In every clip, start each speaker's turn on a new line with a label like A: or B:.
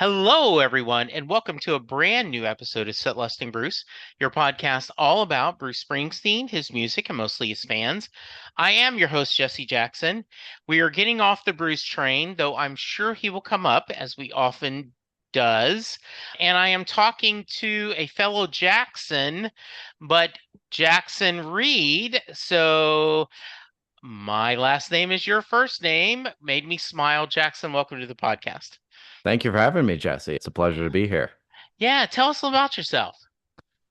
A: Hello, everyone, and welcome to a brand new episode of Set Lusting Bruce, your podcast all about Bruce Springsteen, his music, and mostly his fans. I am your host, Jesse Jackson. We are getting off the Bruce train, though I'm sure he will come up as we often does. And I am talking to a fellow Jackson, but Jackson Reed. So my last name is your first name. Made me smile. Jackson, welcome to the podcast.
B: Thank you for having me, Jesse. It's a pleasure to be here.
A: Yeah, tell us about yourself.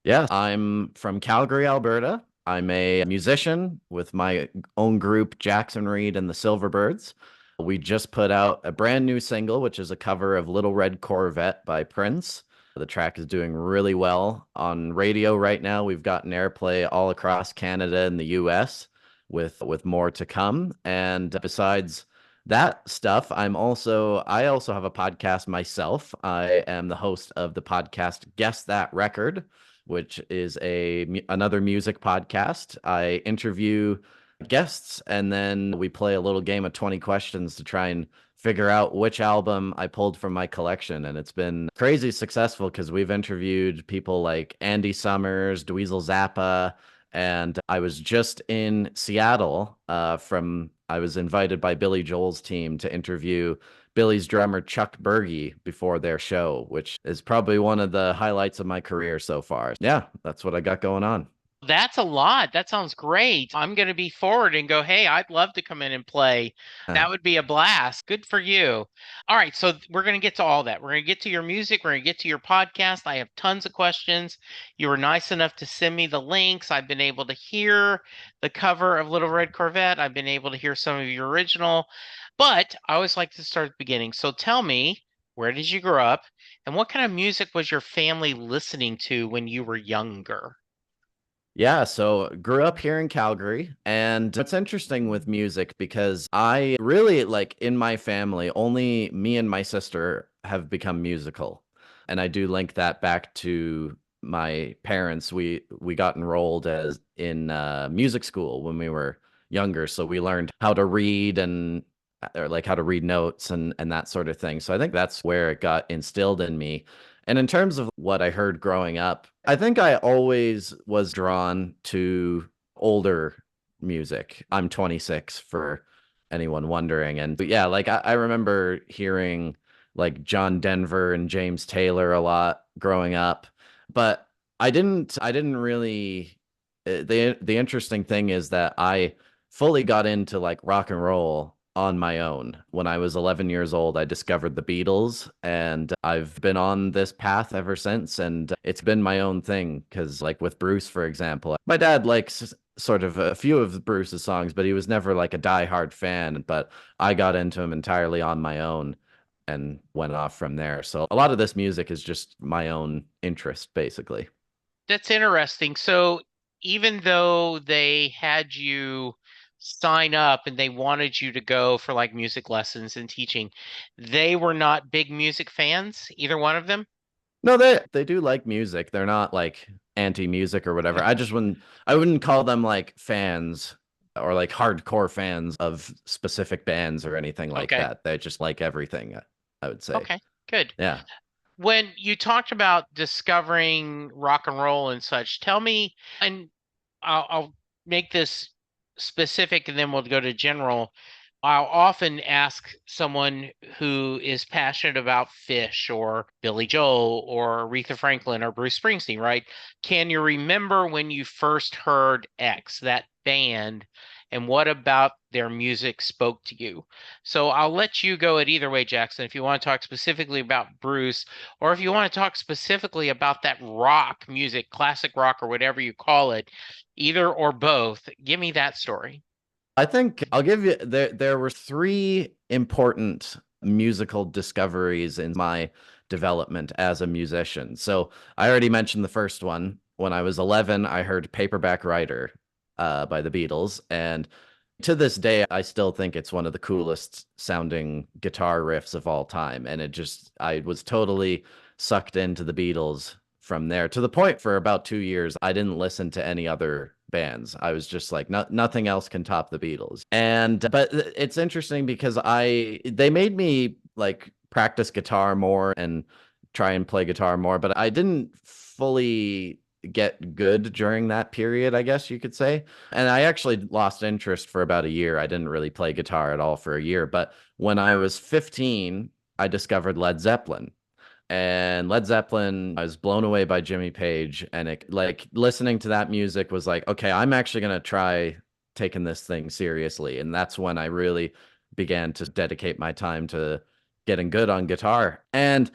B: Yes, I'm from Calgary, Alberta. I'm a musician with my own group, Jackson Reed and the Silverbirds. We just put out a brand new single, which is a cover of Little Red Corvette by Prince. The track is doing really well on radio right now. We've gotten airplay all across Canada and the US with more to come. And besides that stuff, I also have a podcast myself. I am the host of the podcast Guess That Record, which is another music podcast. I interview guests and then we play a little game of 20 questions to try and figure out which album I pulled from my collection. And it's been crazy successful because we've interviewed people like Andy Summers, Dweezil Zappa, and I was just in Seattle I was invited by Billy Joel's team to interview Billy's drummer Chuck Berge before their show, which is probably one of the highlights of my career so far. Yeah, that's what I got going on.
A: That's a lot. That sounds great. I'm going to be forward and go, hey, I'd love to come in and play.
B: Yeah.
A: That would be a blast. Good for you. All right. So we're going to get to all that. We're going to get to your music. We're going to get to your podcast. I have tons of questions. You were nice enough to send me the links. I've been able to hear the cover of Little Red Corvette. I've been able to hear some of your original, but I always like to start at the beginning. So tell me, where did you grow up and what kind of music was your family listening to when you were younger?
B: Yeah, so grew up here in Calgary, and it's interesting with music because I really like in my family, only me and my sister have become musical. And I do link that back to my parents. We got enrolled as in music school when we were younger, so we learned how to read and or like how to read notes and that sort of thing. So I think that's where it got instilled in me. And in terms of what I heard growing up, I think I always was drawn to older music. I'm 26 for anyone wondering. And yeah, like I remember hearing like John Denver and James Taylor a lot growing up, but I didn't really the interesting thing is that I fully got into like rock and roll on my own. When I was 11 years old, I discovered the Beatles, and I've been on this path ever since. And it's been my own thing because, like with Bruce, for example, my dad likes sort of a few of Bruce's songs, but he was never like a diehard fan. But I got into him entirely on my own and went off from there. So a lot of this music is just my own interest, basically.
A: That's interesting. So even though they had you sign up and they wanted you to go for like music lessons and teaching, they were not big music fans, either one of them?
B: No, they do like music. They're not like anti-music or whatever. I wouldn't call them like fans or like hardcore fans of specific bands or anything like
A: Okay.
B: that. They just like everything, I would say.
A: Okay. Good.
B: Yeah.
A: When you talked about discovering rock and roll and such, tell me, and I'll make this specific and then we'll go to general. I'll often ask someone who is passionate about Fish or Billy Joel or Aretha Franklin or Bruce Springsteen, right? Can you remember when you first heard X, that band, and what about their music spoke to you? So I'll let you go it either way, Jackson, if you want to talk specifically about Bruce, or if you want to talk specifically about that rock music, classic rock, or whatever you call it, either or both. Give me that story.
B: I think I'll give you there were three important musical discoveries in my development as a musician. So I already mentioned the first one. When I was 11, I heard Paperback Writer by the Beatles, and to this day, I still think it's one of the coolest sounding guitar riffs of all time. And I was totally sucked into the Beatles from there to the point for about 2 years, I didn't listen to any other bands. I was just like, no, nothing else can top the Beatles. But it's interesting because they made me like practice guitar more and try and play guitar more, but I didn't fully get good during that period, I guess you could say. And I actually lost interest for about a year. I didn't really play guitar at all for a year. But when I was 15, I discovered Led Zeppelin. And Led Zeppelin, I was blown away by Jimmy Page. And it, like, listening to that music was like, okay, I'm actually going to try taking this thing seriously. And that's when I really began to dedicate my time to getting good on guitar. And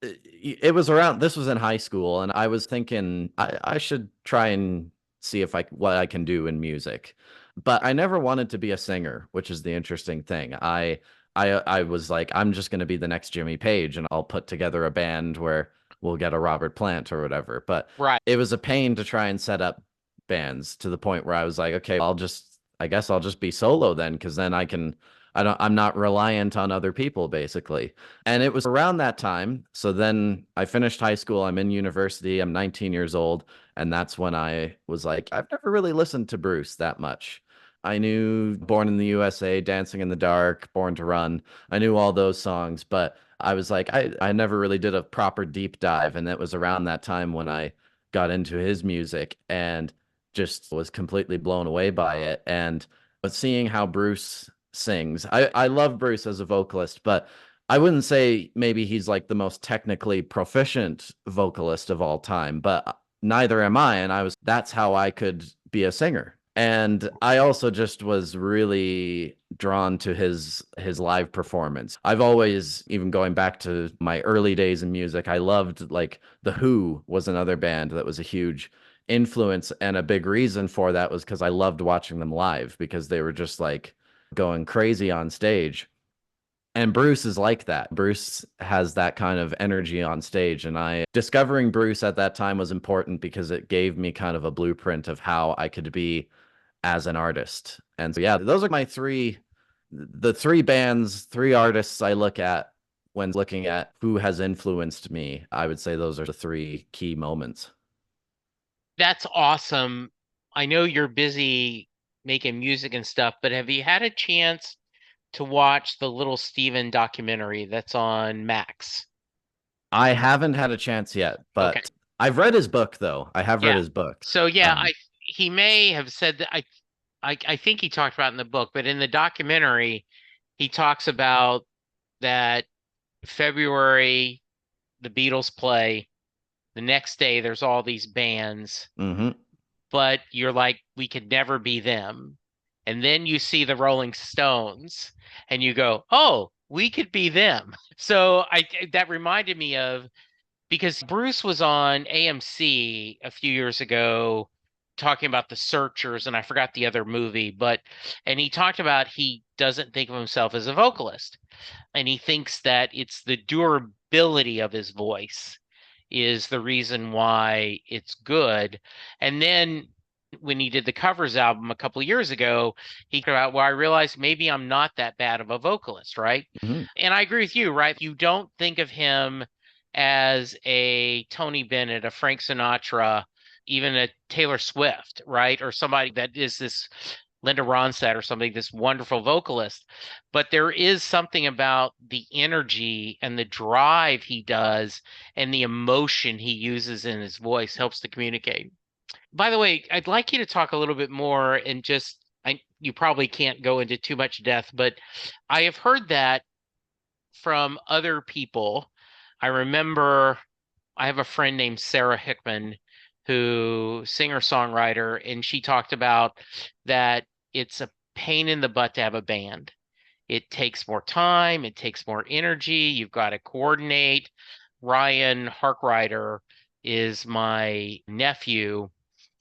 B: it was around, this was in high school, and I was thinking I should try and see if I what I can do in music. But I never wanted to be a singer, which is the interesting thing. I was like, I'm just going to be the next Jimmy Page, and I'll put together a band where we'll get a Robert Plant or whatever. But
A: Right.
B: it was a pain to try and set up bands, to the point where I was like, okay, I guess I'll just be solo then, because then I'm not reliant on other people, basically. And it was around that time. So then I finished high school. I'm in university. I'm 19 years old. And that's when I was like, I've never really listened to Bruce that much. I knew Born in the USA, Dancing in the Dark, Born to Run. I knew all those songs, but I was like, I never really did a proper deep dive. And it was around that time when I got into his music and just was completely blown away by it. And but seeing how Bruce sings, I love Bruce as a vocalist, but I wouldn't say maybe he's like the most technically proficient vocalist of all time, but neither am I. And that's how I could be a singer. And I also just was really drawn to his live performance. I've always, even going back to my early days in music, I loved, like, The Who was another band that was a huge influence, and a big reason for that was because I loved watching them live, because they were just like going crazy on stage. And Bruce is like that. Bruce has that kind of energy on stage. And I discovering Bruce at that time was important because it gave me kind of a blueprint of how I could be as an artist. And so, yeah, those are the three bands, three artists I look at when looking at who has influenced me. I would say those are the three key moments.
A: That's awesome. I know you're busy making music and stuff, but have you had a chance to watch the Little Steven documentary that's on Max?
B: I haven't had a chance yet,
A: Okay.
B: but I've read his book, though. I have read
A: Yeah.
B: his book.
A: So yeah,
B: Um,
A: he may have said that I think he talked about it in the book, but in the documentary, he talks about that February the Beatles play. The next day there's all these bands,
B: mhm.
A: but you're like, we could never be them. And then you see the Rolling Stones and you go, oh, we could be them. So that reminded me of, because Bruce was on AMC a few years ago talking about the Searchers, and I forgot the other movie, and he talked about he doesn't think of himself as a vocalist, and he thinks that it's the durability of his voice is the reason why it's good. And then when he did the covers album a couple of years ago, he talked about, well, I realized maybe I'm not that bad of a vocalist, right?
B: Mhm.
A: And I agree with you, right? You don't think of him as a Tony Bennett, a Frank Sinatra, even a Taylor Swift, right? Or somebody that is this Linda Ronstadt or something, this wonderful vocalist. But there is something about the energy and the drive he does and the emotion he uses in his voice helps to communicate. By the way, I'd like you to talk a little bit more and just, you probably can't go into too much depth, but I have heard that from other people. I remember I have a friend named Sarah Hickman, who singer-songwriter, and she talked about that it's a pain in the butt to have a band. It takes more time, it takes more energy, you've got to coordinate. Ryan Harkrider is my nephew,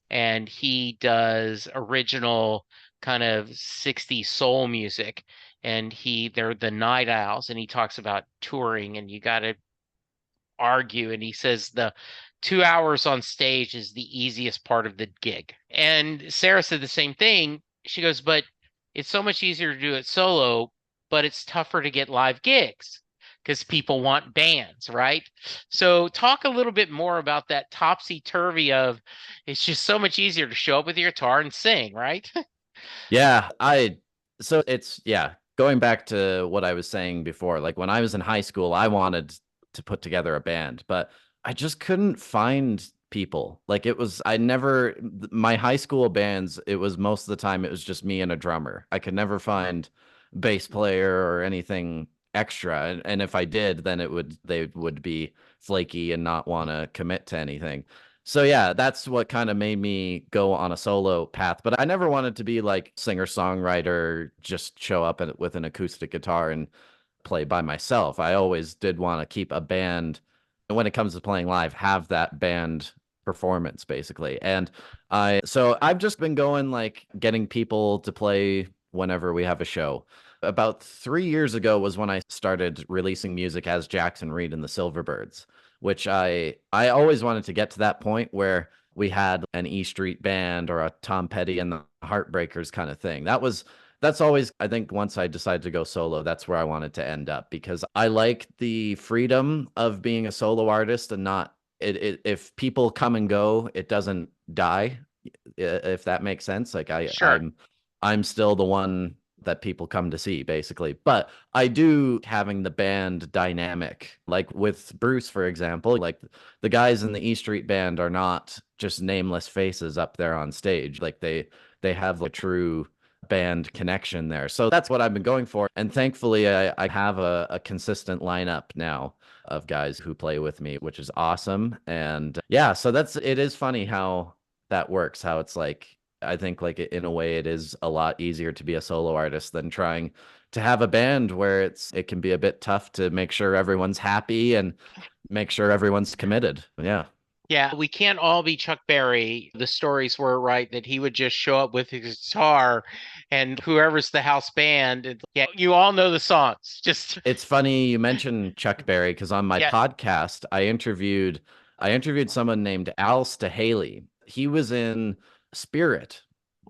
A: and he does original kind of 60s soul music. And they're the Night Owls, and he talks about touring, and you got to argue, and he says the 2 hours on stage is the easiest part of the gig. And Sarah said the same thing. She goes, but it's so much easier to do it solo, but it's tougher to get live gigs because people want bands, right? So talk a little bit more about that topsy-turvy of, it's just so much easier to show up with your guitar and sing, right?
B: Yeah, I so it's yeah. going back to what I was saying before, like when I was in high school, I wanted to put together a band, but I just couldn't find people. Like it was, I never, my high school bands, it was most of the time, it was just me and a drummer. I could never find bass player or anything extra. And if I did, then they would be flaky and not want to commit to anything. So yeah, that's what kind of made me go on a solo path. But I never wanted to be like singer-songwriter, just show up with an acoustic guitar and play by myself. I always did want to keep a band, and when it comes to playing live, have that band performance basically. And so I've just been going like getting people to play whenever we have a show. About 3 years ago was when I started releasing music as Jackson Reed and the Silverbirds, which I always wanted to get to that point where we had an E Street Band or a Tom Petty and the Heartbreakers kind of thing. That's always, I think, once I decided to go solo, that's where I wanted to end up because I like the freedom of being a solo artist and not if people come and go, it doesn't die, if that makes sense. Like
A: Sure.
B: I'm still the one that people come to see basically. But I do having the band dynamic, like with Bruce, for example, like the guys in the E Street Band are not just nameless faces up there on stage. Like they have a true band connection there. So that's what I've been going for. And thankfully I have a consistent lineup now of guys who play with me, which is awesome. And yeah, so it is funny how that works, how it's like I think like in a way it is a lot easier to be a solo artist than trying to have a band where it can be a bit tough to make sure everyone's happy and make sure everyone's committed. Yeah.
A: Yeah, we can't all be Chuck Berry. The stories were right that he would just show up with his guitar and whoever's the house band. Yeah, you all know the songs. Just,
B: It's funny you mentioned Chuck Berry because on my
A: yeah.
B: podcast I interviewed someone named Al Stahaley. He was in Spirit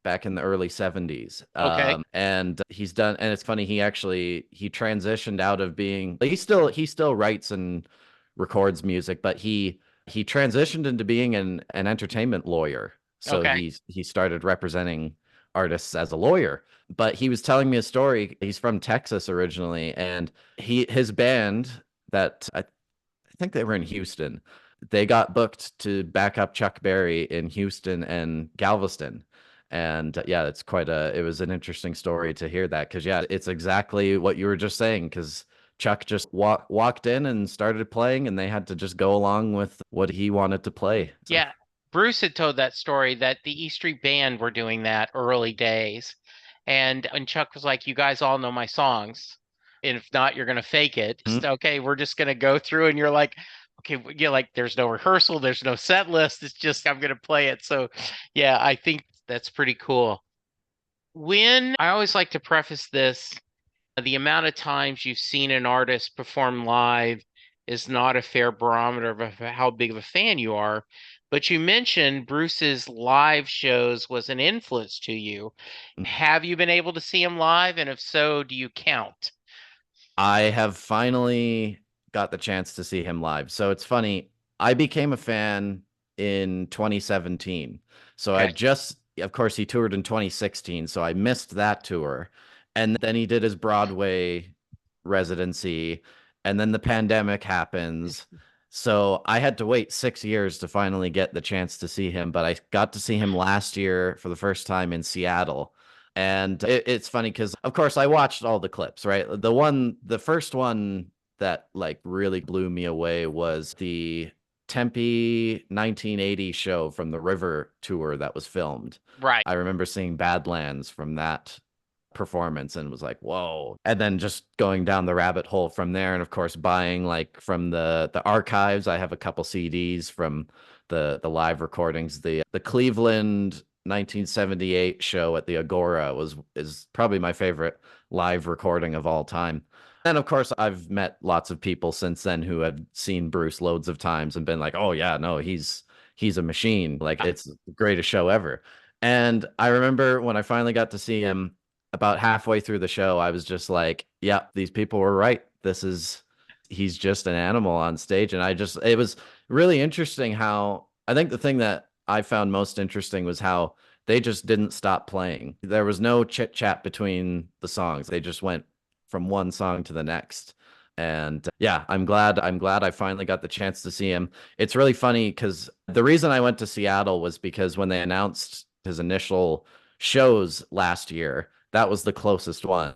B: back in the early 70s.
A: Okay.
B: And it's funny, he transitioned out of being, like, he still writes and records music, but he transitioned into being an entertainment lawyer. So
A: Okay.
B: he started representing artists as a lawyer. But he was telling me a story. He's from Texas originally, and his band that I think they were in Houston. They got booked to back up Chuck Berry in Houston and Galveston. And yeah, it was an interesting story to hear that because yeah, it's exactly what you were just saying because Chuck just walked in and started playing, and they had to just go along with what he wanted to play. So,
A: Yeah. Bruce had told that story that the E Street Band were doing that early days. And Chuck was like, "You guys all know my songs. And if not, you're gonna fake it.
B: mhm.
A: Just, okay, we're just gonna go through." And you're like, "Okay, you're like, there's no rehearsal, there's no set list. It's just I'm gonna play it." So yeah, I think that's pretty cool. When I always like to preface this, the amount of times you've seen an artist perform live is not a fair barometer of how big of a fan you are. But you mentioned Bruce's live shows was an influence to you. Have you been able to see him live? And if so, do you count?
B: I have finally got the chance to see him live. So it's funny. I became a fan in 2017. So
A: Okay.
B: of course, he toured in 2016. So I missed that tour. And then he did his Broadway residency. And then the pandemic happens. So I had to wait 6 years to finally get the chance to see him. But I got to see him last year for the first time in Seattle. And it's funny because, of course, I watched all the clips, right? The first one that like really blew me away was the Tempe 1980 show from the River tour that was filmed.
A: Right.
B: I remember seeing Badlands from that performance and was like, whoa. And then just going down the rabbit hole from there. And of course, buying like from the archives. I have a couple CDs from the live recordings. The Cleveland 1978 show at the Agora is probably my favorite live recording of all time. And of course, I've met lots of people since then who have seen Bruce loads of times and been like, "Oh yeah, no, he's a machine. Like it's the greatest show ever." And I remember when I finally got to see him about halfway through the show, I was just like, "Yeah, these people were right. He's just an animal on stage." And it was really interesting how I think the thing that I found most interesting was how they just didn't stop playing. There was no chit chat between the songs. They just went from one song to the next. And yeah, I'm glad I finally got the chance to see him. It's really funny because the reason I went to Seattle was because when they announced his initial shows last year, that was the closest one.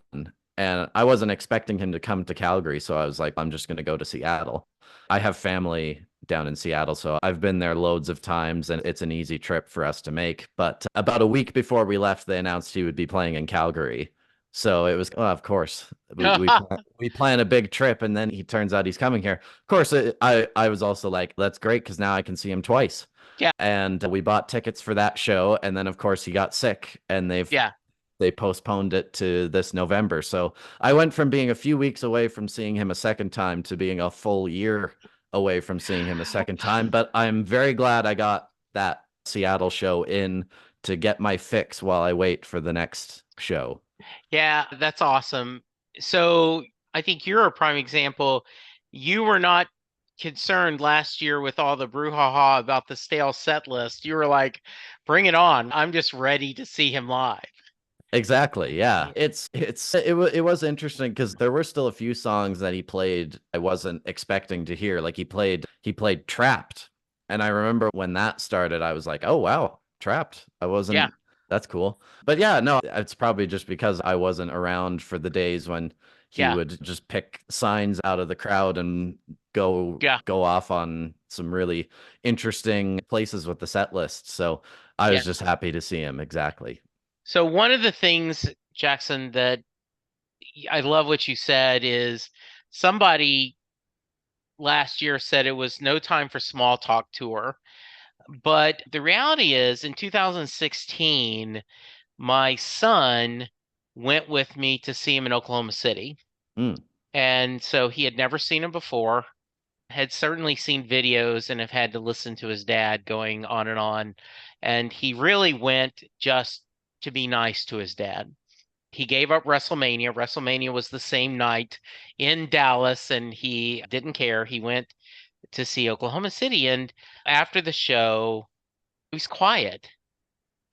B: And I wasn't expecting him to come to Calgary, so I was like, I'm just going to go to Seattle. I have family down in Seattle, so I've been there loads of times and it's an easy trip for us to make. But about a week before we left, they announced he would be playing in Calgary. So it was, well, of course, we plan a big trip, and then he turns out he's coming here. Of course, I was also like, that's great because now I can see him twice.
A: Yeah.
B: And we bought tickets for that show, and then of course he got sick, and
A: Yeah.
B: they postponed it to this November. So I went from being a few weeks away from seeing him a second time to being a full year away from seeing him a second time. But I'm very glad I got that Seattle show in to get my fix while I wait for the next show.
A: Yeah, that's awesome. So I think you're a prime example. You were not concerned last year with all the brouhaha about the stale set list. You were like, bring it on. I'm just ready to see him live.
B: Exactly. Yeah.
A: Yeah.
B: It was interesting because there were still a few songs that he played I wasn't expecting to hear. Like he played Trapped. And I remember when that started, I was like, "Oh wow, Trapped." I
A: Yeah.
B: wasn't That's cool. But yeah, no, it's probably just because I wasn't around for the days when he
A: Yeah.
B: would just pick signs out of the crowd and go
A: Yeah.
B: go off on some really interesting places with the set list. So I was
A: Yeah.
B: just happy to see him. Exactly.
A: So one of the things, Jackson, that I love what you said is somebody last year said it was no time for small talk tour. But the reality is in 2016, my son went with me to see him in Oklahoma City.
B: Mm.
A: And so he had never seen him before, had certainly seen videos and have had to listen to his dad going on and on. And he really went just to be nice to his dad. He gave up WrestleMania. WrestleMania was the same night in Dallas, and he didn't care. He went to see Oklahoma City. And after the show, he was quiet.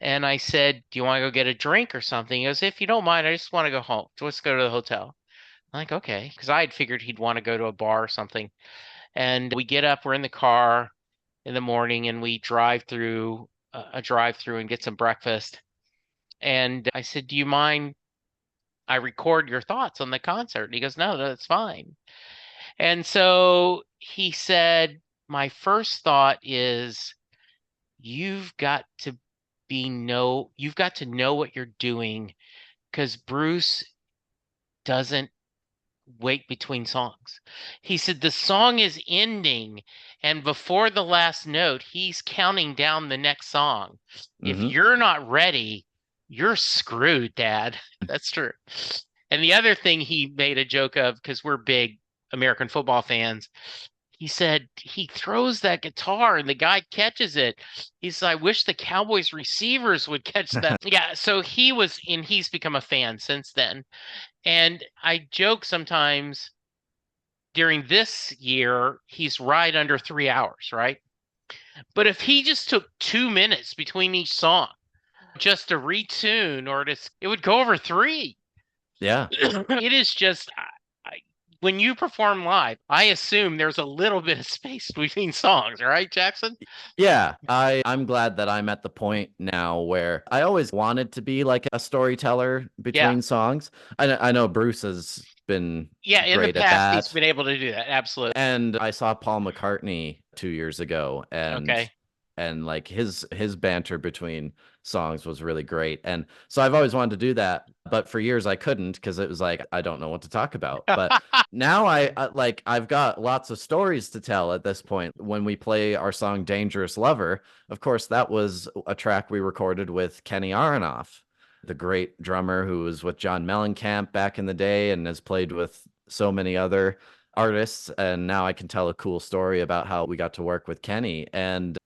A: And I said, do you want to go get a drink or something? He goes, if you don't mind, I just want to go home. So let's go to the hotel. I'm like, okay. Because I had figured he'd want to go to a bar or something. And we get up, we're in the car in the morning, and we drive through a drive through and get some breakfast. And I said, do you mind I record your thoughts on the concert? And he goes, no, that's fine. And so he said, my first thought is you've got to you've got to know what you're doing because Bruce doesn't wait between songs. He said the song is ending, and before the last note, he's counting down the next song. If
B: Hmm.
A: you're not ready, you're screwed, Dad. That's true. And the other thing he made a joke of, because we're big American football fans, he said he throws that guitar and the guy catches it. He said, I wish the Cowboys receivers would catch that. Yeah, so he's become a fan since then. And I joke sometimes during this year, he's right under 3 hours, right? But if he just took 2 minutes between each song just to retune it would go over three.
B: Yeah.
A: It is just when you perform live, I assume there's a little bit of space between songs, right, Jackson?
B: Yeah, I'm glad that I'm at the point now where I always wanted to be like a storyteller
A: Yeah.
B: between songs. I know Bruce has been
A: Yeah, in the
B: great at
A: past, he's
B: that.
A: been able to do that. Absolutely.
B: And I saw Paul McCartney 2 years ago,
A: Okay.
B: and like his banter between songs was really great. And so I've always wanted to do that, but for years I couldn't because it was like I don't know what to talk about. But now I've got lots of stories to tell at this point. When we play our song Dangerous Lover, of course that was a track we recorded with Kenny Aronoff, the great drummer who was with John Mellencamp back in the day and has played with so many other artists. And now I can tell a cool story about how we got to work with Kenny. And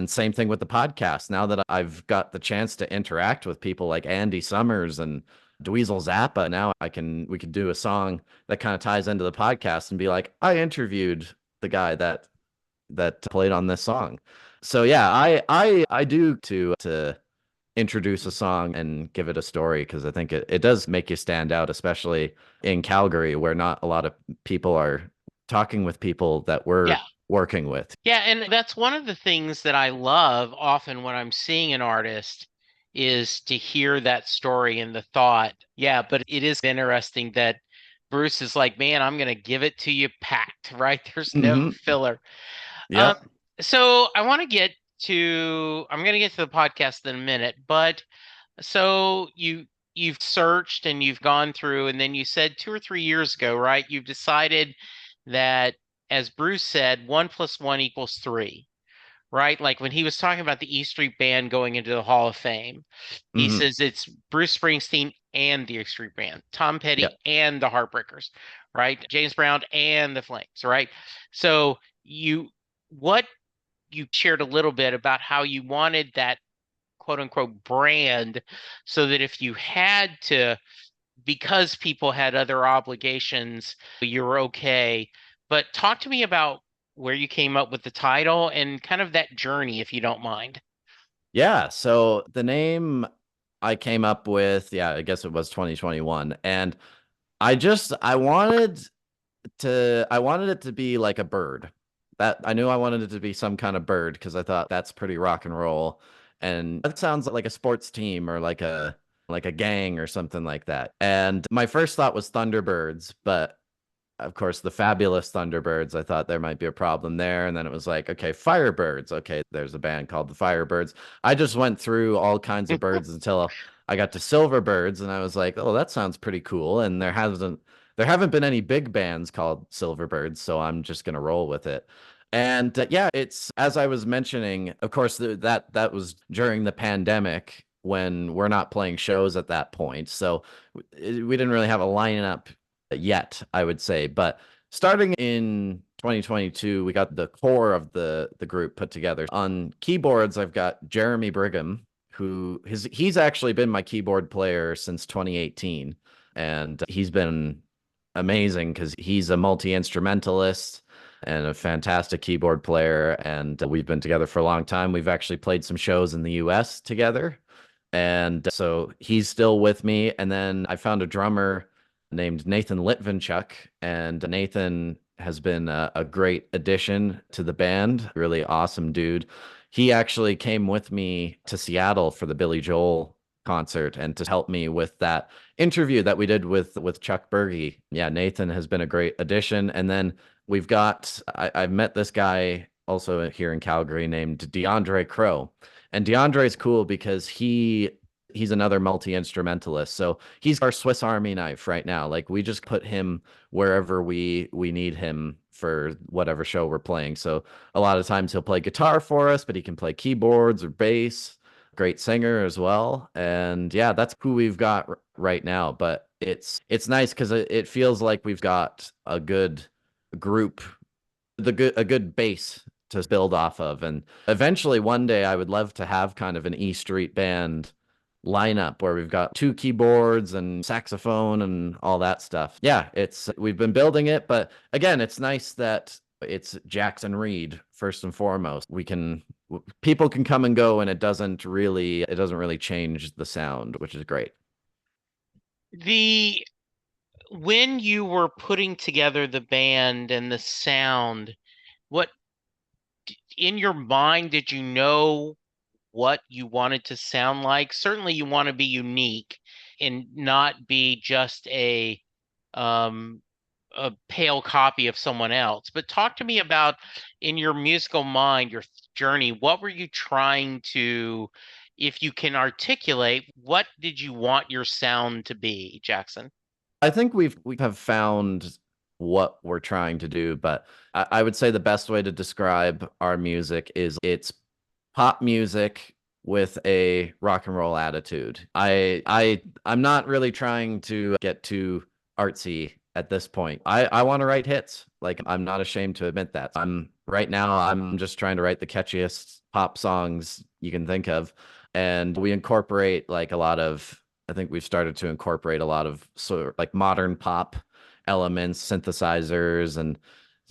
B: same thing with the podcast. Now that I've got the chance to interact with people like Andy Summers and Dweezil Zappa, now we can do a song that kind of ties into the podcast and be like, I interviewed the guy that played on this song. So yeah, I do to introduce a song and give it a story because I think it does make you stand out, especially in Calgary, where not a lot of people are talking with people that we're
A: Yeah.
B: working with.
A: Yeah, and that's one of the things that I love often when I'm seeing an artist is to hear that story and the thought. Yeah, but it is interesting that Bruce is like, man, I'm gonna give it to you packed, right? There's no filler. Um,
B: Yep.
A: so I want to get I'm gonna get to the podcast in a minute, but so you've searched and you've gone through, and then you said 2 or 3 years ago, right? You've decided that, as Bruce said, 1 plus 1 equals 3, right? Like when he was talking about the E Street Band going into the Hall of Fame, he
B: Hmm.
A: says it's Bruce Springsteen and the E Street Band, Tom Petty
B: Yep.
A: and the Heartbreakers, right? James Brown and the Flames, right? So what you shared a little bit about how you wanted that quote unquote brand so that if you had to, because people had other obligations, you were okay. But talk to me about where you came up with the title and kind of that journey, if you don't mind.
B: Yeah. So the name I came up with, yeah, I guess it was 2021. And I wanted it to be like a bird. That I knew I wanted it to be some kind of bird because I thought that's pretty rock and roll. And that sounds like a sports team or like a gang or something like that. And my first thought was Thunderbirds, but of course, the fabulous Thunderbirds, I thought there might be a problem there. And then it was like, okay, Firebirds. Okay, there's a band called the Firebirds. I just went through all kinds of birds until I got to Silverbirds, and I was like, oh, that sounds pretty cool. And there haven't been any big bands called Silverbirds, so I'm just gonna roll with it. And yeah, it's as I was mentioning, of course, that was during the pandemic when we're not playing shows at that point. So we didn't really have a lineup yet, I would say. But starting in 2022, we got the core of the group put together. On keyboards, I've got Jeremy Brigham, he's actually been my keyboard player since 2018, and he's been amazing because he's a multi-instrumentalist and a fantastic keyboard player, and we've been together for a long time. We've actually played some shows in the US together. And so he's still with me. And then I found a drummer named Nathan Litvinchuk, and Nathan has been a great addition to the band. Really awesome dude. He actually came with me to Seattle for the Billy Joel concert and to help me with that interview that we did with Chuck Berge. Yeah, Nathan has been a great addition. And then I've met this guy also here in Calgary named DeAndre Crow. And DeAndre's cool because he's another multi-instrumentalist. So he's our Swiss Army knife right now. Like we just put him wherever we need him for whatever show we're playing. So a lot of times he'll play guitar for us, but he can play keyboards or bass. Great singer as well. And yeah, that's who we've got right now. But it's nice because it feels like we've got a good group, a good base to build off of. And eventually one day I would love to have kind of an E Street band lineup where we've got two keyboards and saxophone and all that stuff. Yeah, it's we've been building it, but again, it's nice that it's Jackson Reed first and foremost. People can come and go and it doesn't really change the sound, which is great.
A: The When you were putting together the band and the sound, what in your mind did you know what you wanted to sound like? Certainly you want to be unique and not be just um a pale copy of someone else. But talk to me about in your musical mind, your journey, what were you trying to, if you can articulate, what did you want your sound to be, Jackson?
B: I think we have found what we're trying to do, but I would say the best way to describe our music is it's pop music with a rock and roll attitude. I'm not really trying to get too artsy at this point. I want to write hits. Like I'm not ashamed to admit that. I'm just trying to write the catchiest pop songs you can think of. And we incorporate like a lot of I think we've started to incorporate a lot of sort of like modern pop elements, synthesizers and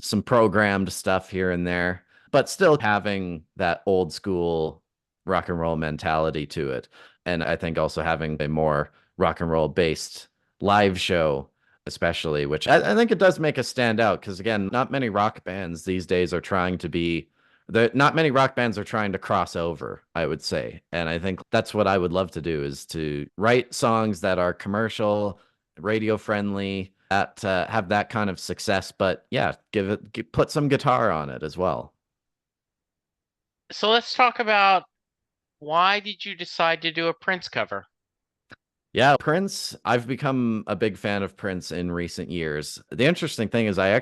B: some programmed stuff here and there, but still having that old school rock and roll mentality to it. And I think also having a more rock and roll based live show, especially, which I think it does make us stand out because, again, not many rock bands these days are trying to be. Not many rock bands are trying to cross over, I would say. And I think that's what I would love to do is to write songs that are commercial, radio friendly, that have that kind of success, but yeah, put some guitar on it as well.
A: So let's talk about why did you decide to do a Prince cover?
B: Yeah, Prince, I've become a big fan of Prince in recent years. The interesting thing is I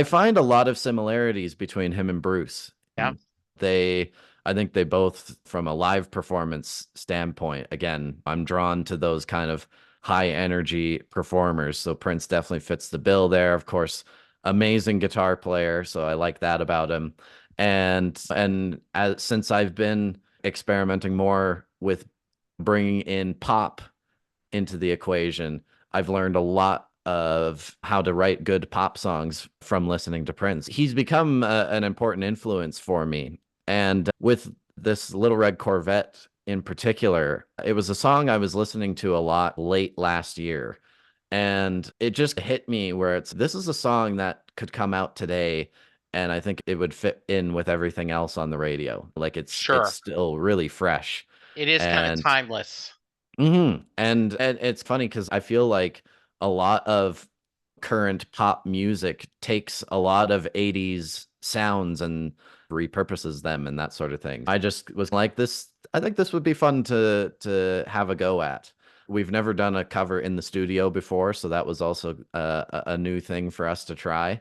B: find a lot of similarities between him and Bruce.
A: Yeah,
B: They I think they both from a live performance standpoint, again, I'm drawn to those kind of high energy performers. So Prince definitely fits the bill there. Of course, amazing guitar player, so I like that about him. Since I've been experimenting more with bringing in pop into the equation, I've learned a lot of how to write good pop songs from listening to Prince. He's become an important influence for me. And with this Little Red Corvette in particular, it was a song I was listening to a lot late last year. And it just hit me where this is a song that could come out today. And I think it would fit in with everything else on the radio. Like it's
A: sure.
B: still really fresh.
A: It is kind of
B: And
A: timeless.
B: and it's funny because I feel like a lot of current pop music takes a lot of 80s sounds and repurposes them and that sort of thing. I just was like this, I think this would be fun to have a go at. We've never done a cover in the studio before, so that was also a new thing for us to try.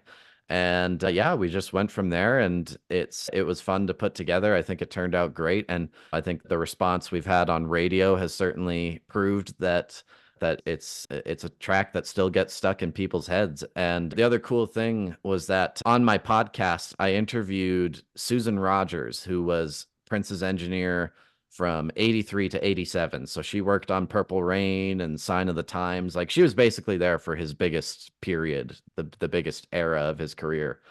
B: And yeah, we just went from there, and it was fun to put together. I think it turned out great, and I think the response we've had on radio has certainly proved that it's a track that still gets stuck in people's heads. And the other cool thing was that on my podcast, I interviewed Susan Rogers, who was Prince's engineer from 83 to 87. So she worked on Purple Rain and Sign of the Times. Like she was basically there for his biggest period, the biggest era of his career.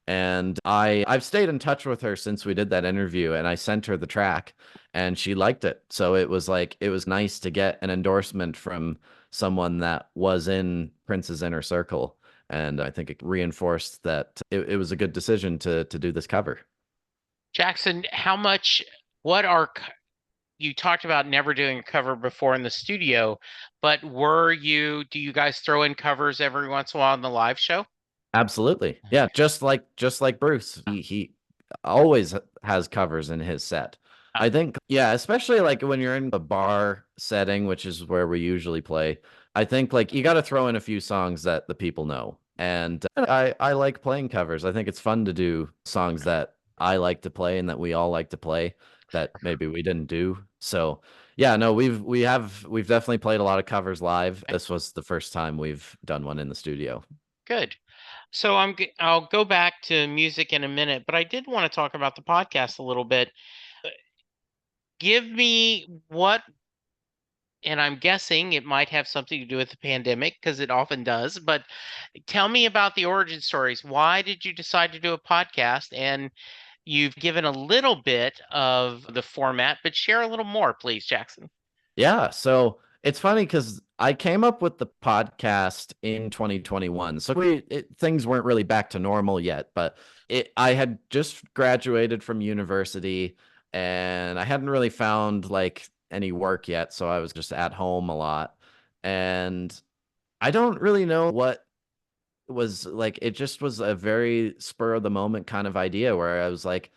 B: And I've stayed in touch with her since we did that interview, and I sent her the track and she liked it. So it was nice to get an endorsement from someone that was in Prince's inner circle. And I think it reinforced that it was a good decision to do this cover.
A: Jackson, what you talked about never doing a cover before in the studio, but do you guys throw in covers every once in a while in the live show?
B: Absolutely. Yeah, just like Bruce. He always has covers in his set.
A: Uh,
B: I think, yeah, especially like when you're in a bar setting, which is where we usually play. I think like you got to throw in a few songs that the people know. And I like playing covers. I think it's fun to do songs that I like to play and that we all like to play that maybe we didn't do. So, yeah, no, we've definitely played a lot of covers live. This was the first time we've done one in the studio.
A: Good. So I'll go back to music in a minute, but I did want to talk about the podcast a little bit. Give me what, and I'm guessing it might have something to do with the pandemic because it often does, but tell me about the origin stories. Why did you decide to do a podcast? And you've given a little bit of the format, but share a little more, please, Jackson.
B: Yeah, so it's funny because I came up with the podcast in 2021. So things weren't really back to normal yet, but I had just graduated from university and I hadn't really found like any work yet, so I was just at home a lot. And I don't really know what was like, it just was a very spur of the moment kind of idea where I was like,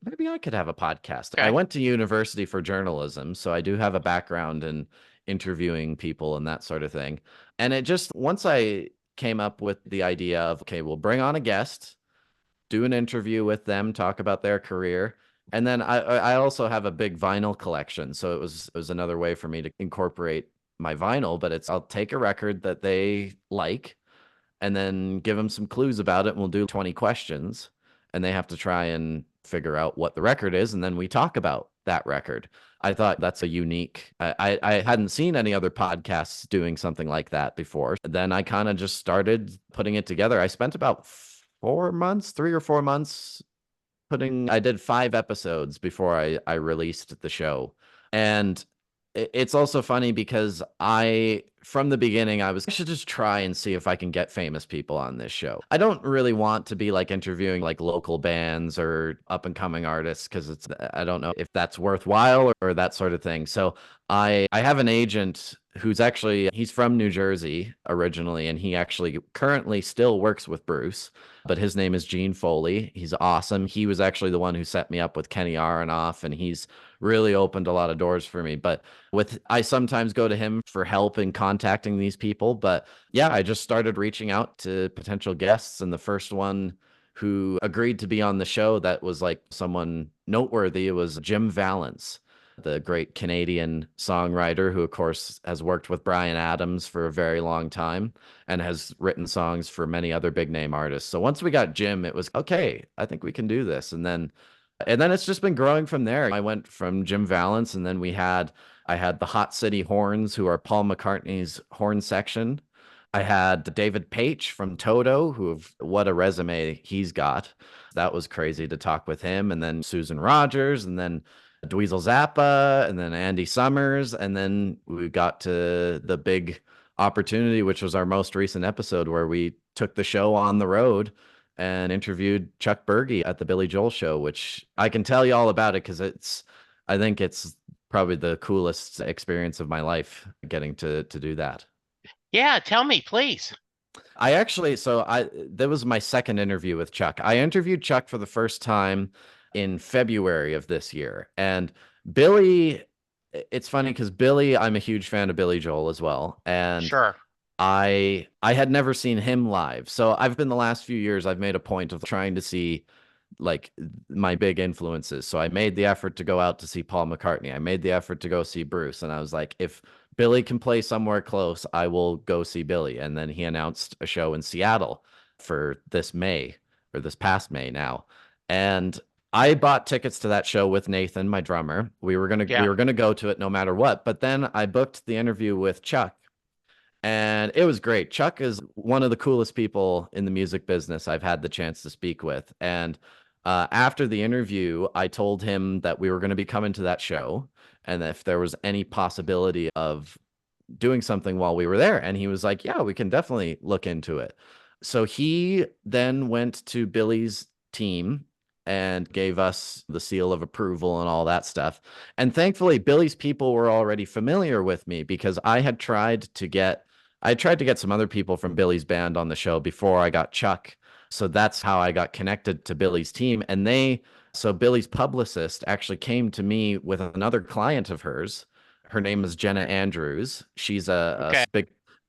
B: maybe I could have a podcast. I
A: Okay.
B: went to university for journalism, so I do have a background in interviewing people and that sort of thing. And it just, once I came up with the idea of, okay, we'll bring on a guest, do an interview with them, talk about their career. And then I also have a big vinyl collection. So it was another way for me to incorporate my vinyl, but I'll take a record that they like and then give them some clues about it. And we'll do 20 questions and they have to try and figure out what the record is. And then we talk about that record. I thought that's a unique, I hadn't seen any other podcasts doing something like that before. Then I kind of just started putting it together. I spent about 4 months, 3 or 4 months I did 5 episodes before I released the show. And it's also funny because from the beginning, I should just try and see if I can get famous people on this show. I don't really want to be like interviewing like local bands or up and coming artists because I don't know if that's worthwhile or that sort of thing. So I have an agent he's from New Jersey originally, and he actually currently still works with Bruce, but his name is Gene Foley. He's awesome. He was actually the one who set me up with Kenny Aronoff, and he's really opened a lot of doors for me. But I sometimes go to him for help in contacting these people. But yeah, I just started reaching out to potential guests, and the first one who agreed to be on the show that was like someone noteworthy was Jim Vallance, the great Canadian songwriter who, of course, has worked with Bryan Adams for a very long time and has written songs for many other big name artists. So once we got Jim, it was okay, I think we can do this. And then it's just been growing from there. I went from Jim Vallance, and then I had the Hot City Horns, who are Paul McCartney's horn section. I had David Paich from Toto, what a resume he's got. That was crazy to talk with him. And then Susan Rogers, and then Dweezil Zappa, and then Andy Summers. And then we got to the big opportunity, which was our most recent episode where we took the show on the road and interviewed Chuck Berge at the Billy Joel show, which I can tell you all about it because I think it's probably the coolest experience of my life getting to do that.
A: Yeah, tell me, please.
B: That was my second interview with Chuck. I interviewed Chuck for the first time in February of this year. And Billy, it's funny because I'm a huge fan of Billy Joel as well. And
A: Sure.
B: I had never seen him live. So the last few years, I've made a point of trying to see like my big influences. So I made the effort to go out to see Paul McCartney. I made the effort to go see Bruce. And I was like, if Billy can play somewhere close, I will go see Billy. And then he announced a show in Seattle for this May, or this past May now. And I bought tickets to that show with Nathan, my drummer. We were
A: Yeah.
B: gonna go to it no matter what. But then I booked the interview with Chuck, and it was great. Chuck is one of the coolest people in the music business I've had the chance to speak with. And after the interview, I told him that we were going to be coming to that show and if there was any possibility of doing something while we were there. And he was like, yeah, we can definitely look into it. So he then went to Billy's team and gave us the seal of approval and all that stuff. And thankfully, Billy's people were already familiar with me because I tried to get some other people from Billy's band on the show before I got Chuck. So that's how I got connected to Billy's team. So Billy's publicist actually came to me with another client of hers. Her name is Jenna Andrews. She's
A: Okay.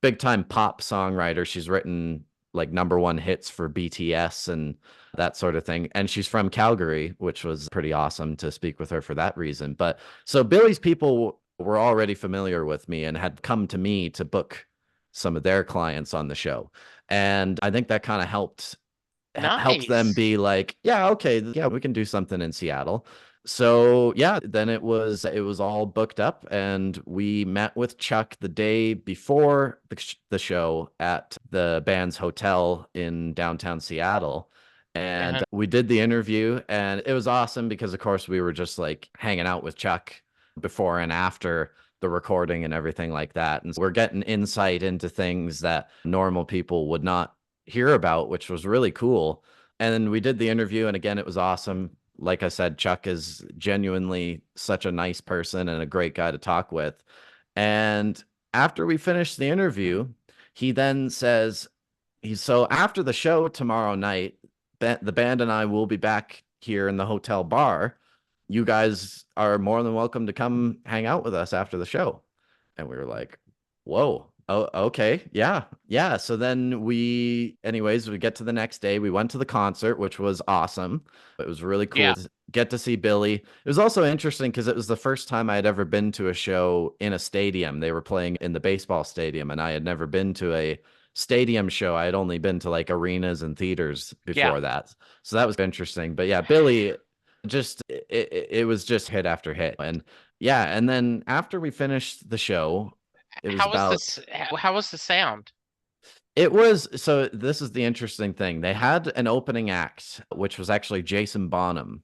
B: big time pop songwriter. She's written like #1 hits for BTS and that sort of thing. And she's from Calgary, which was pretty awesome to speak with her for that reason. But so Billy's people were already familiar with me and had come to me to book some of their clients on the show. And I think that kind of helped them
A: Nice.
B: be like, yeah, okay, yeah, we can do something in Seattle. So yeah, then it was all booked up, and we met with Chuck the day before the show at the band's hotel in downtown Seattle. And
A: Uh-huh.
B: we did the interview, and it was awesome because, of course, we were just like hanging out with Chuck before and after the recording and everything like that. And so we're getting insight into things that normal people would not hear about, which was really cool. And then we did the interview, and again, it was awesome. Like I said, Chuck is genuinely such a nice person and a great guy to talk with. And after we finished the interview, he then says, so after the show tomorrow night, the band and I will be back here in the hotel bar. You guys are more than welcome to come hang out with us after the show. And we were like, whoa. Oh, okay. Yeah. Yeah. So then anyways, we get to the next day. We went to the concert, which was awesome. It was really cool
A: Yeah.
B: to get to see Billy. It was also interesting because it was the first time I had ever been to a show in a stadium. They were playing in the baseball stadium, and I had never been to a stadium show. I had only been to like arenas and theaters
A: Yeah.
B: before that. So that was interesting. But yeah, Billy, it was just hit after hit. And yeah, and then after we finished the show, it was
A: How was
B: about
A: this? How was the sound?
B: It was so this is the interesting thing. They had an opening act, which was actually Jason Bonham.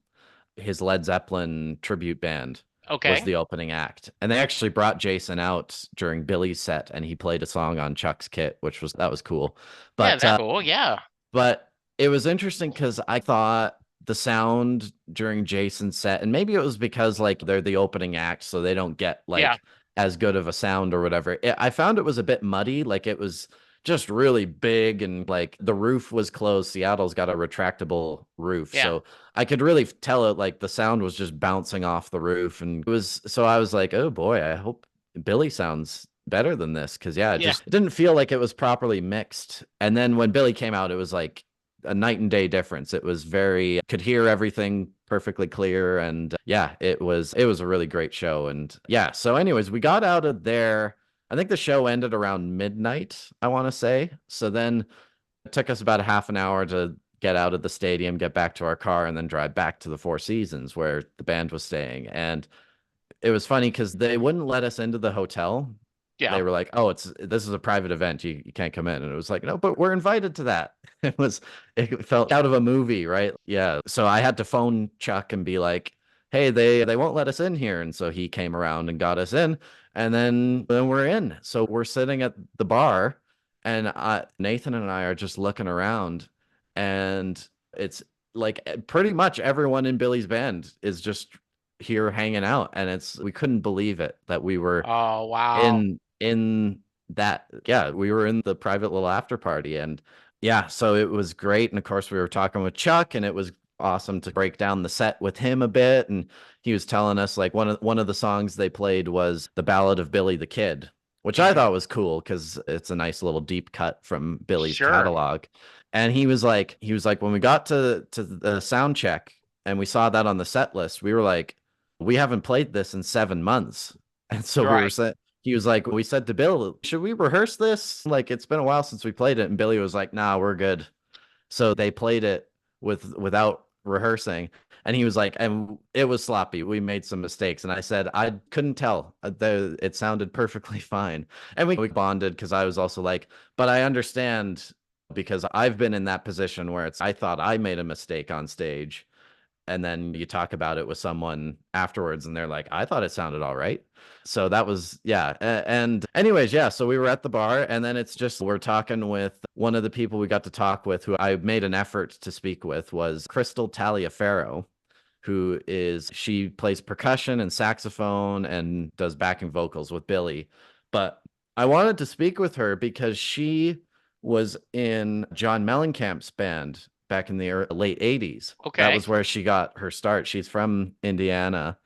B: His Led Zeppelin tribute band was
A: Okay.
B: the opening act. And they actually brought Jason out during Billy's set and he played a song on Chuck's kit, which was that was cool.
A: Yeah,
B: But
A: that's cool. Yeah.
B: but it was interesting because I thought the sound during Jason's set, and maybe it was because like they're the opening act, so they don't get
A: Yeah.
B: like as good of a sound or whatever. I found it was a bit muddy, like it was just really big and like the roof was closed. Seattle's got a retractable roof,
A: Yeah.
B: so I could really tell it like the sound was just bouncing off the roof, and it was so I was like, oh boy, I hope Billy sounds better than this because yeah, it
A: Yeah.
B: just didn't feel like it was properly mixed. And then when Billy came out, it was like a night and day difference. It was very could hear everything perfectly clear, and yeah, it was a really great show. And yeah, so anyways, we got out of there. I think the show ended around midnight, I want to say. So then it took us about a half an hour to get out of the stadium, get back to our car, and then drive back to the Four Seasons where the band was staying. And it was funny because they wouldn't let us into the hotel.
A: Yeah.
B: They were like, "Oh, this is a private event. You can't come in." And it was like, "No, but we're invited to that." It felt out of a movie, right? Yeah. So I had to phone Chuck and be like, "Hey, they won't let us in here." And so he came around and got us in, and then we're in. So we're sitting at the bar, and Nathan and I are just looking around, and it's like pretty much everyone in Billy's band is just here hanging out, and it's we couldn't believe it that we were
A: Oh, wow.
B: in that yeah, we were in the private little after party. And yeah, so it was great. And of course we were talking with Chuck, and it was awesome to break down the set with him a bit. And he was telling us like one of the songs they played was the Ballad of Billy the Kid, which I
A: Hmm.
B: thought was cool because it's a nice little deep cut from Billy's
A: Sure.
B: catalog. And he was like when we got to the sound check and we saw that on the set list, we were like, we haven't played this in 7 months. And so
A: You're
B: we were
A: right.
B: saying, he was like, we said to Bill, should we rehearse this? Like, it's been a while since we played it. And Billy was like, nah, we're good. So they played it without rehearsing. And he was like, and it was sloppy. We made some mistakes. And I said, I couldn't tell. It sounded perfectly fine. And we bonded because I was also like, but I understand because I've been in that position where I thought I made a mistake on stage, and then you talk about it with someone afterwards and they're like, I thought it sounded all right. So that was yeah. And anyways, yeah, so we were at the bar, and then it's just we're talking with one of the people we got to talk with who I made an effort to speak with was Crystal Taliaferro, who is she plays percussion and saxophone and does backing vocals with Billy. But I wanted to speak with her because she was in John Mellencamp's band back in the late 80s. That
A: Okay.
B: was where she got her start. She's from Indiana.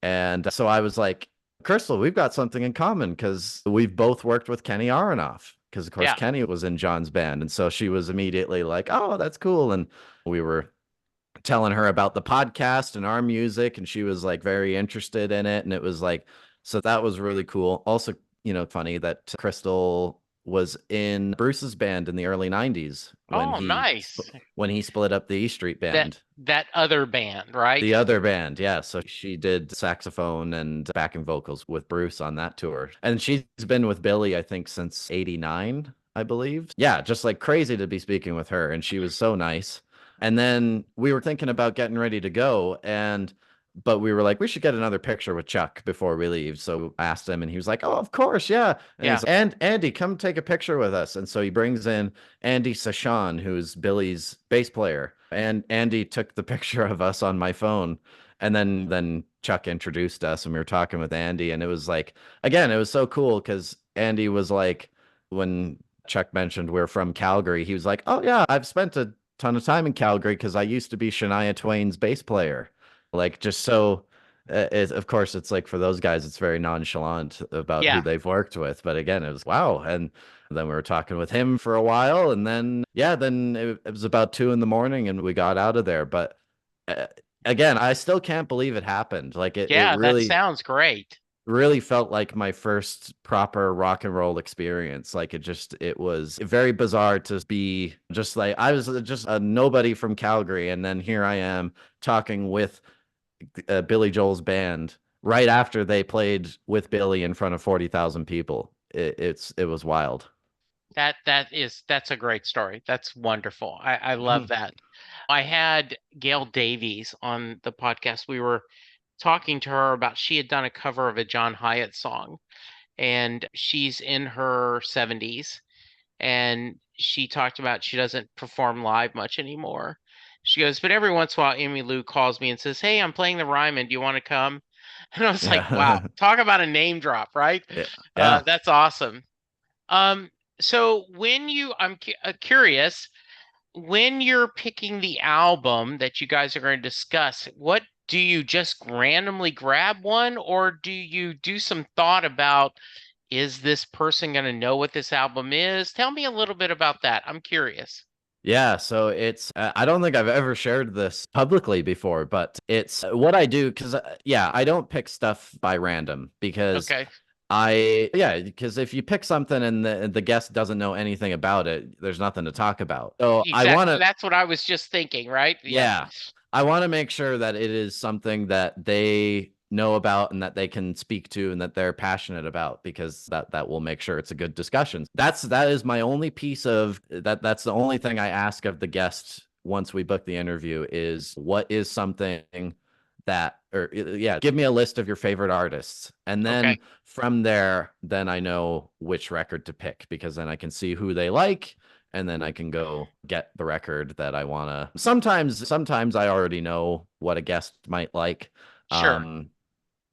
B: And so I was like, Crystal, we've got something in common because we've both worked with Kenny Aronoff. Because, of course,
A: Yeah.
B: Kenny was in John's band. And so she was immediately like, oh, that's cool. And we were telling her about the podcast and our music, and she was like very interested in it. And it was like, so that was really cool. Also, funny that Crystal was in Bruce's band in the early 90s when
A: Oh,
B: he
A: nice.
B: split up the E Street
A: That
B: Band.
A: that other band, right?
B: The other band, yeah. So she did saxophone and backing vocals with Bruce on that tour. And she's been with Billy, I think, since 89, I believe. Yeah, just like crazy to be speaking with her. And she was so nice. And then we were thinking about getting ready to go. But we were like, we should get another picture with Chuck before we leave. So I asked him, and he was like, oh, of course, yeah. And
A: Yeah.
B: he's like, and Andy, come take a picture with us. And so he brings in Andy Sashan, who's Billy's bass player. And Andy took the picture of us on my phone. And then Chuck introduced us, and we were talking with Andy. And it was like, again, it was so cool because Andy was like, when Chuck mentioned we're from Calgary, he was like, oh, yeah, I've spent a ton of time in Calgary because I used to be Shania Twain's bass player. Like, just so, of course, it's like for those guys, it's very nonchalant about who
A: Yeah.
B: they've worked with. But again, it was wow. And then we were talking with him for a while, and then yeah, then it was about 2 in the morning, and we got out of there. But uh, again, I still can't believe it happened. Like it
A: Yeah, that
B: really,
A: sounds great.
B: really felt like my first proper rock and roll experience. Like it was very bizarre to be just like I was just a nobody from Calgary, and then here I am talking with Billy Joel's band right after they played with Billy in front of 40,000 people. It was wild.
A: That's a great story. That's wonderful. I love that. I had Gail Davies on the podcast. We were talking to her about she had done a cover of a John Hyatt song, and she's in her 70s, and she talked about she doesn't perform live much anymore. She goes, but every once in a while, Amy Lou calls me and says, "Hey, I'm playing the Ryman. Do you want to come?" And I was like, "Wow,
B: Yeah.
A: talk about a name drop, right?"
B: Yeah. Yeah.
A: That's awesome. Um, so curious, when you're picking the album that you guys are going to discuss, what do you just randomly grab one, or do you do some thought about, is this person going to know what this album is? Tell me a little bit about that. I'm curious.
B: Yeah, so it's I don't think I've ever shared this publicly before, but it's what I do because yeah, I don't pick stuff by random because
A: Okay.
B: because if you pick something and the guest doesn't know anything about it, there's nothing to talk about. So I want
A: Exactly.
B: to
A: That's what I was just thinking, right? Yeah.
B: yeah, I want to make sure that it is something that they know about and that they can speak to and that they're passionate about because that will make sure it's a good discussion. That is my only piece of that's the only thing I ask of the guest once we book the interview is what is something that or yeah, give me a list of your favorite artists. And then
A: Okay.
B: from there, then I know which record to pick because then I can see who they like and then I can go get the record that I want to. Sometimes I already know what a guest might like.
A: Sure.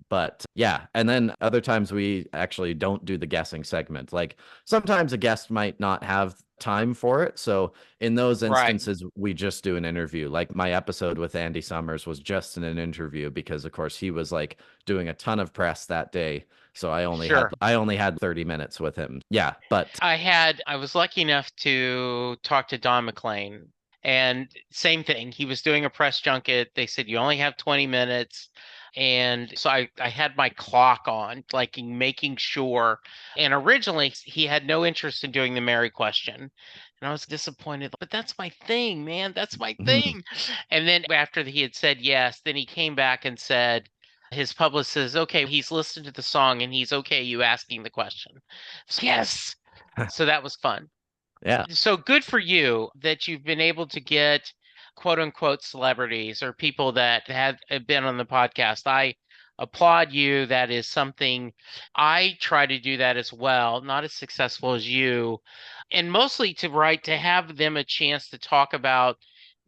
B: But yeah, and then other times we actually don't do the guessing segment. Like sometimes a guest might not have time for it. So in those
A: Right.
B: instances, we just do an interview. Like my episode with Andy Summers was just an interview because of course he was like doing a ton of press that day. So
A: Sure.
B: I only had 30 minutes with him. Yeah, but
A: I was lucky enough to talk to Don McLean, and same thing. He was doing a press junket. They said you only have 20 minutes. And so I had my clock on, like making sure. And originally he had no interest in doing the Mary question. And I was disappointed, but that's my thing, man. That's my thing. And then after he had said yes, then he came back and said, his publicist, okay, he's listened to the song and he's okay you asking the question. So, yes. So that was fun.
B: yeah.
A: So good for you that you've been able to get quote unquote celebrities or people that have been on the podcast. I applaud you. That is something I try to do that as well, not as successful as you. And mostly to have them a chance to talk about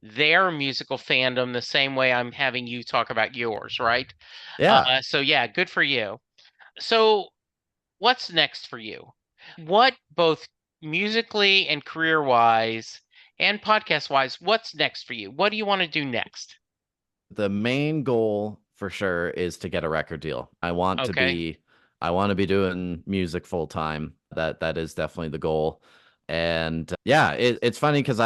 A: their musical fandom the same way I'm having you talk about yours, right?
B: Yeah.
A: So yeah, good for you. So what's next for you? What both musically and career wise and podcast wise, what's next for you? What do you want to do next?
B: The main goal for sure is to get a record deal.
A: Okay.
B: I want to be doing music full time. That is definitely the goal. And yeah, it's funny because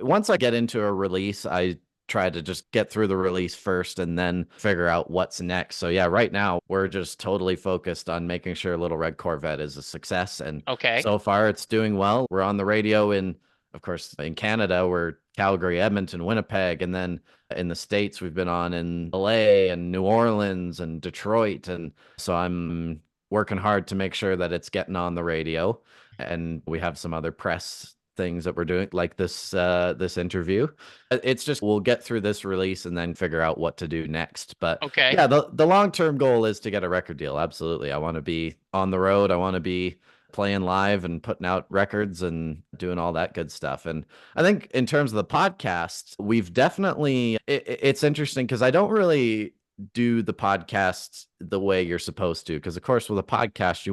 B: once I get into a release, I try to just get through the release first and then figure out what's next. So yeah, right now we're just totally focused on making sure Little Red Corvette is a success. And
A: Okay.
B: so far it's doing well. We're on the radio of course, in Canada, we're Calgary, Edmonton, Winnipeg, and then in the States, we've been on in LA and New Orleans and Detroit. And so I'm working hard to make sure that it's getting on the radio. And we have some other press things that we're doing, like this interview. It's just we'll get through this release and then figure out what to do next. But
A: Okay.
B: yeah, the long-term goal is to get a record deal. Absolutely. I want to be on the road. I want to be playing live and putting out records and doing all that good stuff. And I think in terms of the podcast, we've definitely, it's interesting because I don't really do the podcast the way you're supposed to. Because, of course, with a podcast,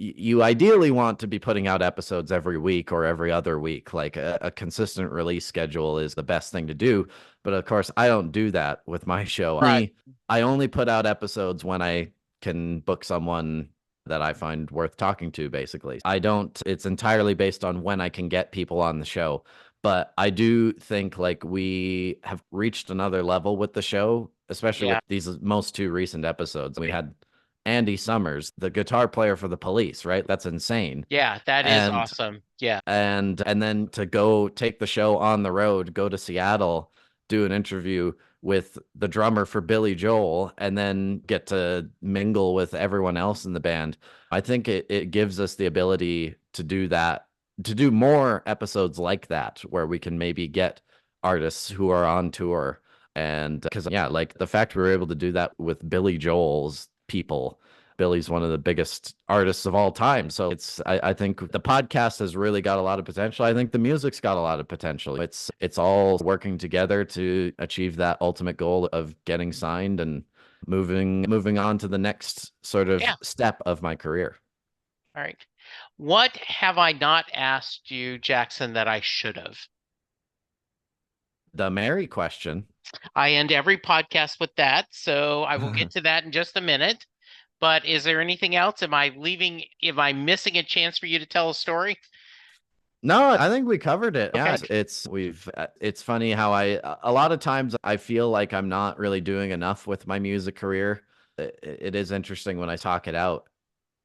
B: you ideally want to be putting out episodes every week or every other week. Like a consistent release schedule is the best thing to do. But of course, I don't do that with my show.
A: Right.
B: I only put out episodes when I can book someone that I find worth talking to, basically. I don't, it's entirely based on when I can get people on the show. But I do think like we have reached another level with the show, especially
A: Yeah.
B: with these most two recent episodes. We had Andy Summers, the guitar player for the Police, right? That's insane.
A: Yeah, that is
B: And
A: awesome. Yeah.
B: and then to go take the show on the road, go to Seattle, do an interview with the drummer for Billy Joel and then get to mingle with everyone else in the band. I think it gives us the ability to do that, to do more episodes like that, where we can maybe get artists who are on tour. And because, yeah, like the fact we were able to do that with Billy Joel's people. Billy's one of the biggest artists of all time. So I think the podcast has really got a lot of potential. I think the music's got a lot of potential. It's all working together to achieve that ultimate goal of getting signed and moving on to the next sort of
A: Yeah.
B: step of my career.
A: All right. What have I not asked you, Jackson, that I should have?
B: The Mary question.
A: I end every podcast with that, so I will get to that in just a minute. But is there anything else? Am I missing a chance for you to tell a story?
B: No, I think we covered it.
A: Okay.
B: Yeah, it's funny how a lot of times I feel like I'm not really doing enough with my music career. It is interesting when I talk it out.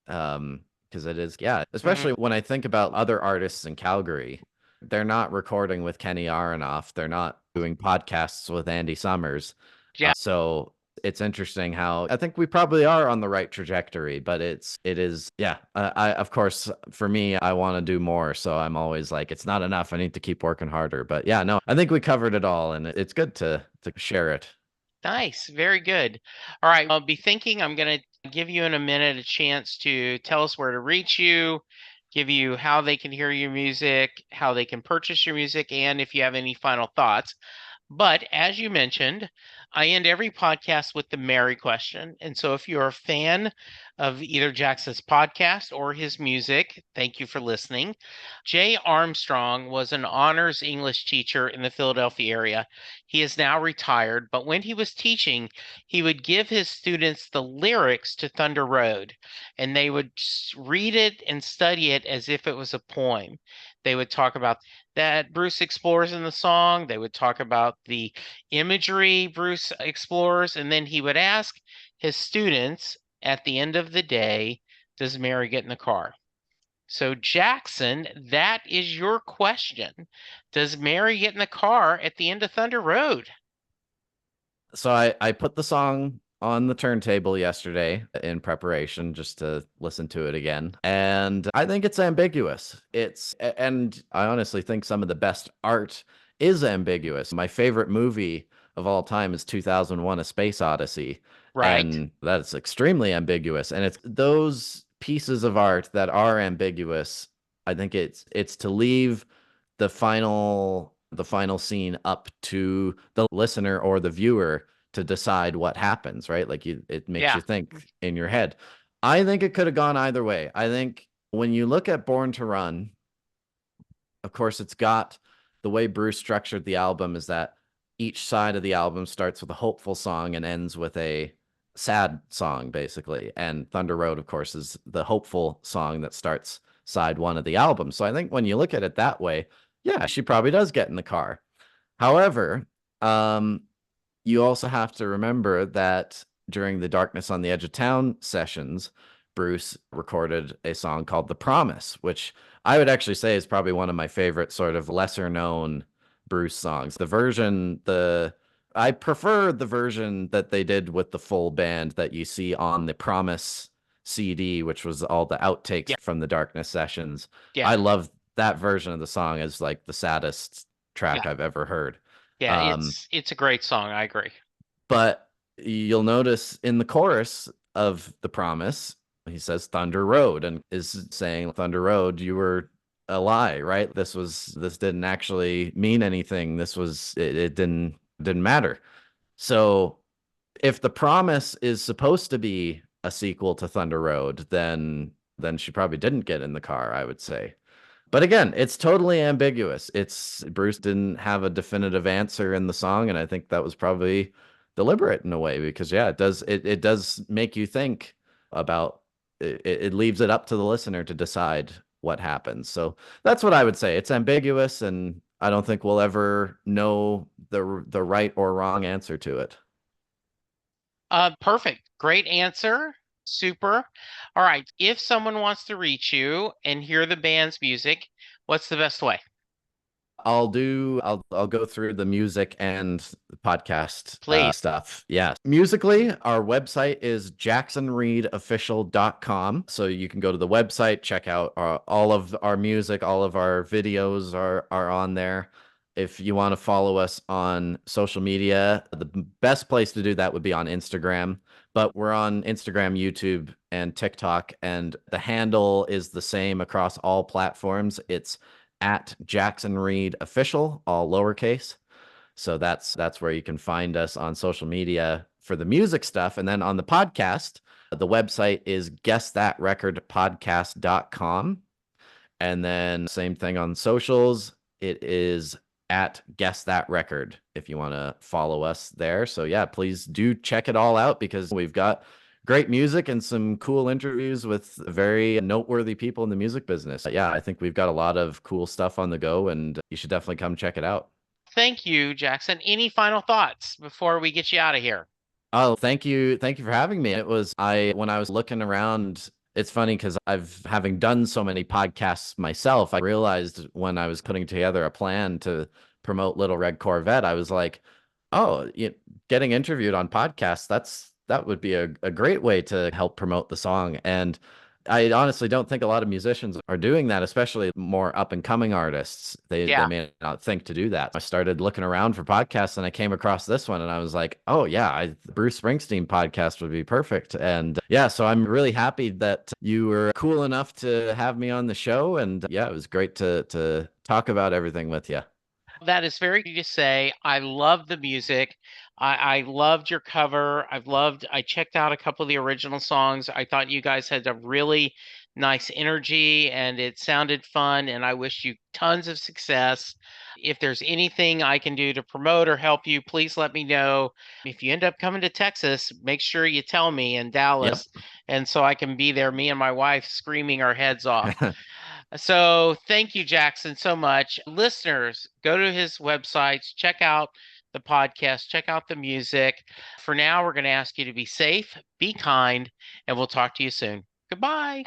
B: Because it is, yeah, especially when I think about other artists in Calgary, they're not recording with Kenny Aronoff, they're not doing podcasts with Andy Summers.
A: Yeah.
B: So it's interesting how I think we probably are on the right trajectory, but it is, yeah. I of course, for me, I want to do more, so I'm always like, it's not enough. I need to keep working harder. But yeah, no, I think we covered it all, and it's good to share it.
A: Nice. Very good. All right. I'll be thinking. I'm going to give you in a minute a chance to tell us where to reach you, give you how they can hear your music, how they can purchase your music, and if you have any final thoughts. But as you mentioned, I end every podcast with the Mary question. And so if you're a fan of either Jackson's podcast or his music, thank you for listening. Jay Armstrong was an honors English teacher in the Philadelphia area. He is now retired, but when he was teaching, he would give his students the lyrics to Thunder Road, and they would read it and study it as if it was a poem. They would talk about that Bruce explores in the song. They would talk about the imagery Bruce explores, and then he would ask his students at the end of the day, does Mary get in the car? So, Jackson, that is your question. Does Mary get in the car at the end of Thunder Road?
B: So I put the song on the turntable yesterday in preparation just to listen to it again. And I think it's ambiguous. And I honestly think some of the best art is ambiguous. My favorite movie of all time is 2001: A Space Odyssey.
A: Right.
B: And that's extremely ambiguous. And it's those pieces of art that are ambiguous. I think it's to leave the final scene up to the listener or the viewer to decide what happens, right? Like it makes
A: Yeah.
B: you think in your head. I think it could have gone either way. I think when you look at Born to Run, of course, it's got the way Bruce structured the album is that each side of the album starts with a hopeful song and ends with a sad song, basically. And Thunder Road, of course, is the hopeful song that starts side one of the album. So I think when you look at it that way, yeah, she probably does get in the car. However, you also have to remember that during the Darkness on the Edge of Town sessions, Bruce recorded a song called The Promise, which I would actually say is probably one of my favorite sort of lesser known Bruce songs. I prefer the version that they did with the full band that you see on the Promise CD, which was all the outtakes
A: Yeah.
B: from the Darkness sessions.
A: Yeah.
B: I love that version of the song as like the saddest track
A: Yeah.
B: I've ever heard.
A: Yeah. It's a great song. I agree.
B: But you'll notice in the chorus of The Promise, he says Thunder Road and is saying Thunder Road, you were a lie, right? This didn't actually mean anything. It didn't matter. So if The Promise is supposed to be a sequel to Thunder Road, then she probably didn't get in the car, I would say. But again, it's totally ambiguous. It's Bruce didn't have a definitive answer in the song, and I think that was probably deliberate in a way because yeah, it does make you think about it leaves it up to the listener to decide what happens. So that's what I would say. It's ambiguous, and I don't think we'll ever know the right or wrong answer to it.
A: Perfect. Great answer. Super. All right. If someone wants to reach you and hear the band's music, what's the best way?
B: I'll go through the music and podcast
A: Please.
B: stuff. Yeah. Musically, our website is jacksonreedofficial.com. So you can go to the website, check out all of our music, all of our videos are on there. If you want to follow us on social media, the best place to do that would be on Instagram. But we're on Instagram, YouTube, and TikTok, and the handle is the same across all platforms. It's at Jackson Reed Official, all lowercase. So that's where you can find us on social media for the music stuff. And then on the podcast, the website is guessthatrecordpodcast.com. And then same thing on socials. It is at Guess That Record if you want to follow us there. So yeah, please do check it all out because we've got great music and some cool interviews with very noteworthy people in the music business. Yeah, I think we've got a lot of cool stuff on the go, and you should definitely come check it out.
A: Thank you, Jackson. Any final thoughts before we get you out of here?
B: Oh, thank you. Thank you for having me. When I was looking around, it's funny because having done so many podcasts myself, I realized when I was putting together a plan to promote Little Red Corvette, I was like, oh, getting interviewed on podcasts, that would be a great way to help promote the song. And I honestly don't think a lot of musicians are doing that, especially more up and coming artists. They
A: Yeah.
B: may not think to do that. I started looking around for podcasts and I came across this one and I was like, oh yeah, the Bruce Springsteen podcast would be perfect. And yeah, so I'm really happy that you were cool enough to have me on the show. And yeah, it was great to talk about everything with you.
A: That is very easy to say. I love the music. I loved your cover. I checked out a couple of the original songs. I thought you guys had a really nice energy and it sounded fun. And I wish you tons of success. If there's anything I can do to promote or help you, please let me know. If you end up coming to Texas, make sure you tell me in
B: Yep.
A: Dallas. And so I can be there, me and my wife screaming our heads off. So thank you, Jackson, so much. Listeners, go to his websites, check out the podcast, check out the music. For now, we're going to ask you to be safe, be kind, and we'll talk to you soon. Goodbye.